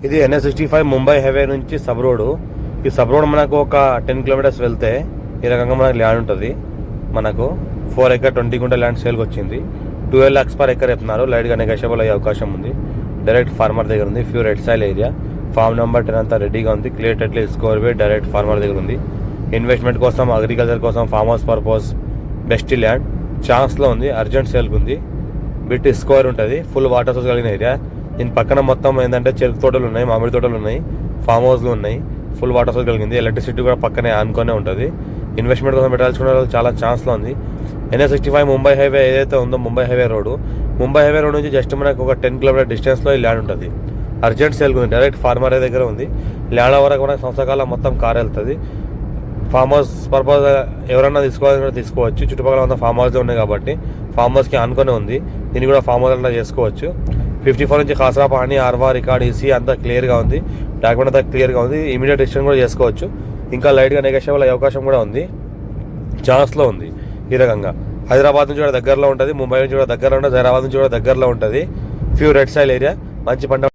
ఇది NH65 Mumbai highway నుంచి sub road. ఈ సబ్ రోడ్ మనకు ఒక 10 కిలోమీటర్స్ వెళ్తే ఈ రకంగా మనకు ల్యాండ్ ఉంటుంది. మనకు 4 ఎకర్ 20 గుంట ల్యాండ్ సేల్కి వచ్చింది. 12 lakhs per acre చెప్తున్నారు. లైట్గా నెగోషియబుల్ అయ్యే అవకాశం ఉంది. డైరెక్ట్ ఫార్మర్ దగ్గర ఉంది. Pure red soil area. Farm number 10 అంతా రెడీగా ఉంది. క్లియర్ టైటిల్ స్కోర్ వే డైరెక్ట్ ఫార్మర్ దగ్గర ఉంది. ఇన్వెస్ట్మెంట్ కోసం, అగ్రికల్చర్ కోసం, farm house purpose best land ఛాన్స్లో ఉంది. అర్జెంట్ సేల్కి ఉంది. బిట్ స్కోర్ ఉంటుంది. ఫుల్ వాటర్ సోర్స్ కలిగిన ఏరియా. దీని పక్కన మొత్తం ఏంటంటే చెరుకు తోటలు ఉన్నాయి, మామిడి తోటలు ఉన్నాయి, ఫామ్ హౌస్లు ఉన్నాయి. ఫుల్ వాటర్ సోర్స్ కలిగింది. ఎలక్ట్రిసిటీ కూడా పక్కనే ఆనుకొనే ఉంటుంది. ఇన్వెస్ట్మెంట్ కోసం పెట్టాల్సుకునే వాళ్ళు చాలా ఛాన్స్లో ఉంది. NH65 ముంబై హైవే ఏదైతే ఉందో, ముంబై హైవే రోడ్ నుంచి జస్ట్ మనకు ఒక 10 కిలోమీటర్ డిస్టెన్స్లో ఈ ల్యాండ్ ఉంటుంది. అర్జెంట్ సేల్కి ఉంది. డైరెక్ట్ ఫార్మర్ దగ్గర ఉంది. ల్యాండ్ వరకు మనకు సంవత్సరకాలం మొత్తం కార్ వెళ్తుంది. ఫామ్ హౌస్ పర్పస్ ఎవరన్నా తీసుకోవాలని తీసుకోవచ్చు. చుట్టుపక్కల అంతా ఫామ్ హౌస్లో ఉన్నాయి కాబట్టి ఫామ్ హౌస్కి ఆనుకొనే ఉంది. దీన్ని కూడా ఫామ్ హౌస్ అలా చేసుకోవచ్చు. 54 నుంచి ఖాసరా పాణి, ఆర్వా, రికార్డ్, ఈసీ అంతా క్లియర్గా ఉంది. డాక్యుమెంట్ అంతా క్లియర్గా ఉంది. ఇమీడియట్ డిసిషన్ కూడా చేసుకోవచ్చు. ఇంకా లైట్గా నెగోషియబుల్ అయ్యే అవకాశం కూడా ఉంది. ఛాన్స్లో ఉంది. ఈ రకంగా హైదరాబాద్ నుంచి కూడా దగ్గరలో ఉంటుంది. ముంబై నుంచి కూడా దగ్గరలో ఉంటుంది. హైదరాబాద్ నుంచి కూడా దగ్గరలో ఉంటుంది. Pure red soil area. మంచి పంట